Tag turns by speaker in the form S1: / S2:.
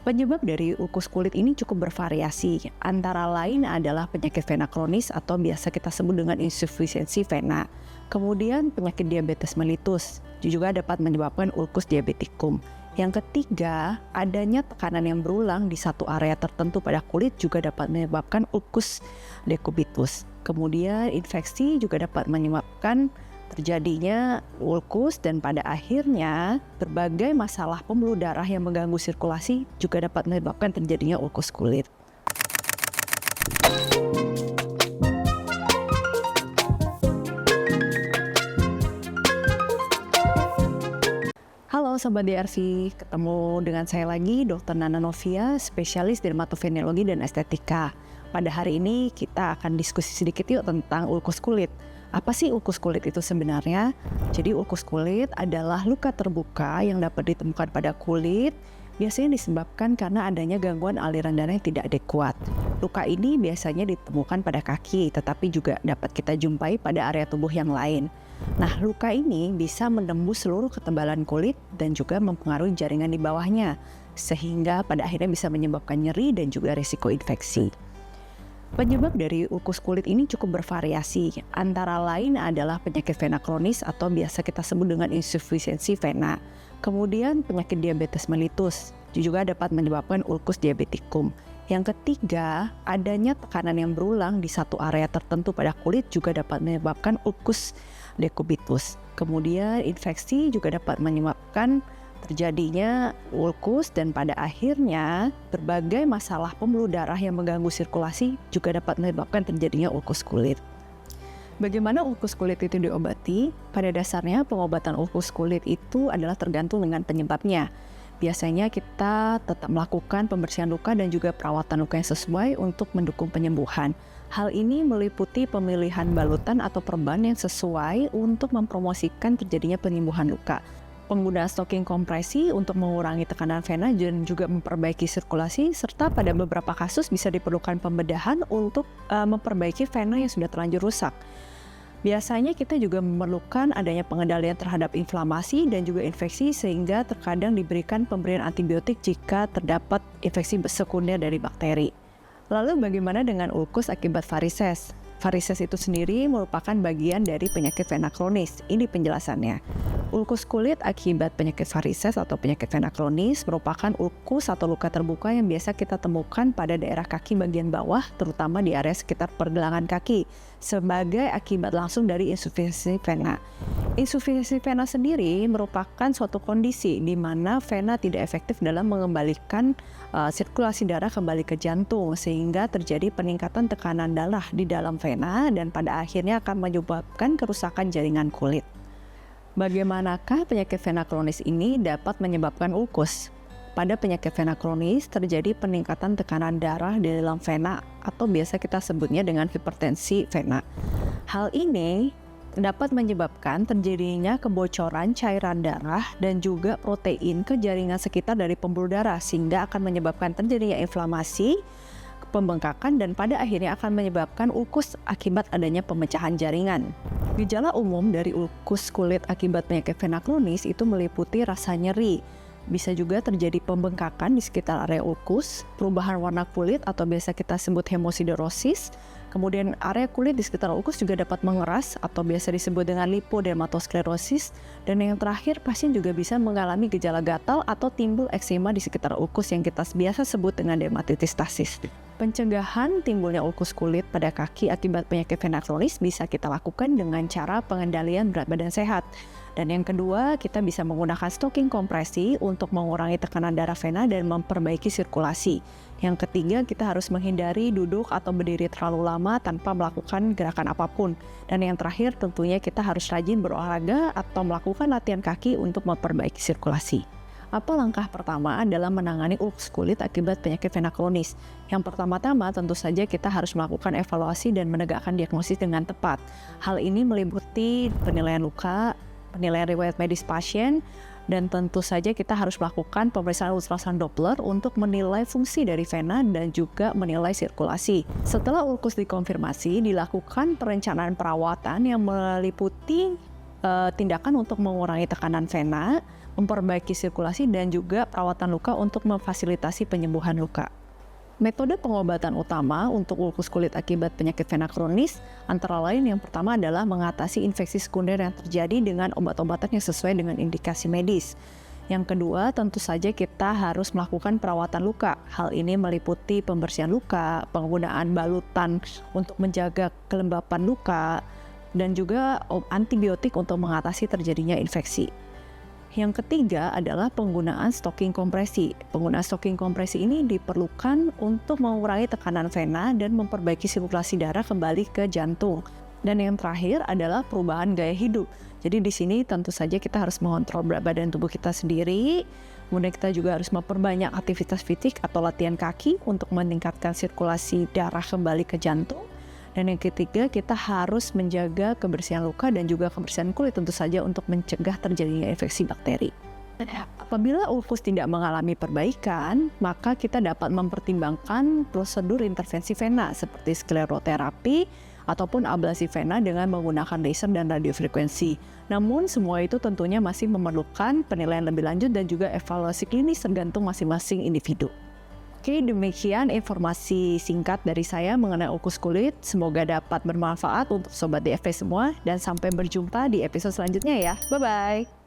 S1: Penyebab dari ulkus kulit ini cukup bervariasi, antara lain adalah penyakit vena kronis atau biasa kita sebut dengan insufisiensi vena. Kemudian penyakit diabetes mellitus juga dapat menyebabkan ulkus diabetikum. Yang ketiga, adanya tekanan yang berulang di satu area tertentu pada kulit juga dapat menyebabkan ulkus dekubitus. Kemudian infeksi juga dapat menyebabkan terjadinya ulkus, dan pada akhirnya berbagai masalah pembuluh darah yang mengganggu sirkulasi juga dapat menyebabkan terjadinya ulkus kulit. Halo Sobat DRV, ketemu dengan saya lagi Dr. Nana Novia, spesialis dermatovenerologi dan estetika. Pada hari ini kita akan diskusi sedikit yuk tentang ulkus kulit. Apa sih ulkus kulit itu sebenarnya? Jadi ulkus kulit adalah luka terbuka yang dapat ditemukan pada kulit, biasanya disebabkan karena adanya gangguan aliran darah yang tidak adekuat. Luka ini biasanya ditemukan pada kaki, tetapi juga dapat kita jumpai pada area tubuh yang lain. Nah, luka ini bisa menembus seluruh ketebalan kulit dan juga mempengaruhi jaringan di bawahnya, sehingga pada akhirnya bisa menyebabkan nyeri dan juga risiko infeksi. Penyebab dari ulkus kulit ini cukup bervariasi, antara lain adalah penyakit vena kronis atau biasa kita sebut dengan insufisiensi vena. Kemudian penyakit diabetes mellitus juga dapat menyebabkan ulkus diabetikum. Yang ketiga, adanya tekanan yang berulang di satu area tertentu pada kulit juga dapat menyebabkan ulkus dekubitus. Kemudian infeksi juga dapat menyebabkan terjadinya ulkus, dan pada akhirnya berbagai masalah pembuluh darah yang mengganggu sirkulasi juga dapat menyebabkan terjadinya ulkus kulit. Bagaimana ulkus kulit itu diobati? Pada dasarnya pengobatan ulkus kulit itu adalah tergantung dengan penyebabnya. Biasanya kita tetap melakukan pembersihan luka dan juga perawatan luka yang sesuai untuk mendukung penyembuhan. Hal ini meliputi pemilihan balutan atau perban yang sesuai untuk mempromosikan terjadinya penyembuhan luka. Penggunaan stocking kompresi untuk mengurangi tekanan vena dan juga memperbaiki sirkulasi, serta pada beberapa kasus bisa diperlukan pembedahan untuk memperbaiki vena yang sudah terlanjur rusak. Biasanya kita juga memerlukan adanya pengendalian terhadap inflamasi dan juga infeksi, sehingga terkadang diberikan pemberian antibiotik jika terdapat infeksi sekunder dari bakteri. Lalu bagaimana dengan ulkus akibat varises? Varises itu sendiri merupakan bagian dari penyakit vena kronis. Ini penjelasannya. Ulkus kulit akibat penyakit varises atau penyakit vena kronis merupakan ulkus atau luka terbuka yang biasa kita temukan pada daerah kaki bagian bawah, terutama di area sekitar pergelangan kaki, sebagai akibat langsung dari insufisiensi vena. Insufisiensi vena sendiri merupakan suatu kondisi di mana vena tidak efektif dalam mengembalikan sirkulasi darah kembali ke jantung, sehingga terjadi peningkatan tekanan darah di dalam vena dan pada akhirnya akan menyebabkan kerusakan jaringan kulit. Bagaimanakah penyakit vena kronis ini dapat menyebabkan ulkus? Pada penyakit vena kronis terjadi peningkatan tekanan darah di dalam vena atau biasa kita sebutnya dengan hipertensi vena. Hal ini dapat menyebabkan terjadinya kebocoran cairan darah dan juga protein ke jaringan sekitar dari pembuluh darah, sehingga akan menyebabkan terjadinya inflamasi, pembengkakan, dan pada akhirnya akan menyebabkan ulkus akibat adanya pemecahan jaringan. Gejala umum dari ulkus kulit akibat penyakit vena kronis itu meliputi rasa nyeri. Bisa juga terjadi pembengkakan di sekitar area ulkus, perubahan warna kulit atau biasa kita sebut hemosiderosis. Kemudian area kulit di sekitar ulkus juga dapat mengeras atau biasa disebut dengan lipodermatosklerosis. Dan yang terakhir, pasien juga bisa mengalami gejala gatal atau timbul eksema di sekitar ulkus yang kita biasa sebut dengan dermatitis stasis. Pencegahan timbulnya ulkus kulit pada kaki akibat penyakit vena kronis bisa kita lakukan dengan cara pengendalian berat badan sehat. Dan yang kedua, kita bisa menggunakan stocking kompresi untuk mengurangi tekanan darah vena dan memperbaiki sirkulasi. Yang ketiga, kita harus menghindari duduk atau berdiri terlalu lama tanpa melakukan gerakan apapun. Dan yang terakhir, tentunya kita harus rajin berolahraga atau melakukan latihan kaki untuk memperbaiki sirkulasi. Apa langkah pertama adalah menangani ulkus kulit akibat penyakit vena kronis? Yang pertama-tama tentu saja kita harus melakukan evaluasi dan menegakkan diagnosis dengan tepat. Hal ini meliputi penilaian luka, penilaian riwayat medis pasien, dan tentu saja kita harus melakukan pemeriksaan ultrasound Doppler untuk menilai fungsi dari vena dan juga menilai sirkulasi. Setelah ulkus dikonfirmasi, dilakukan perencanaan perawatan yang meliputi tindakan untuk mengurangi tekanan vena, memperbaiki sirkulasi, dan juga perawatan luka untuk memfasilitasi penyembuhan luka. Metode pengobatan utama untuk ulkus kulit akibat penyakit vena kronis antara lain yang pertama adalah mengatasi infeksi sekunder yang terjadi dengan obat-obatan yang sesuai dengan indikasi medis. Yang kedua, tentu saja kita harus melakukan perawatan luka. Hal ini meliputi pembersihan luka, penggunaan balutan untuk menjaga kelembapan luka, dan juga antibiotik untuk mengatasi terjadinya infeksi. Yang ketiga adalah penggunaan stocking kompresi. Penggunaan stocking kompresi ini diperlukan untuk mengurangi tekanan vena dan memperbaiki sirkulasi darah kembali ke jantung. Dan yang terakhir adalah perubahan gaya hidup. Jadi di sini tentu saja kita harus mengontrol berat badan tubuh kita sendiri. Kemudian kita juga harus memperbanyak aktivitas fisik atau latihan kaki untuk meningkatkan sirkulasi darah kembali ke jantung. Dan yang ketiga, kita harus menjaga kebersihan luka dan juga kebersihan kulit tentu saja untuk mencegah terjadinya infeksi bakteri. Apabila ulkus tidak mengalami perbaikan, maka kita dapat mempertimbangkan prosedur intervensi vena seperti skleroterapi ataupun ablasi vena dengan menggunakan laser dan radiofrekuensi. Namun semua itu tentunya masih memerlukan penilaian lebih lanjut dan juga evaluasi klinis tergantung masing-masing individu. Oke, demikian informasi singkat dari saya mengenai ulkus kulit. Semoga dapat bermanfaat untuk Sobat DFP semua dan sampai berjumpa di episode selanjutnya ya. Bye-bye!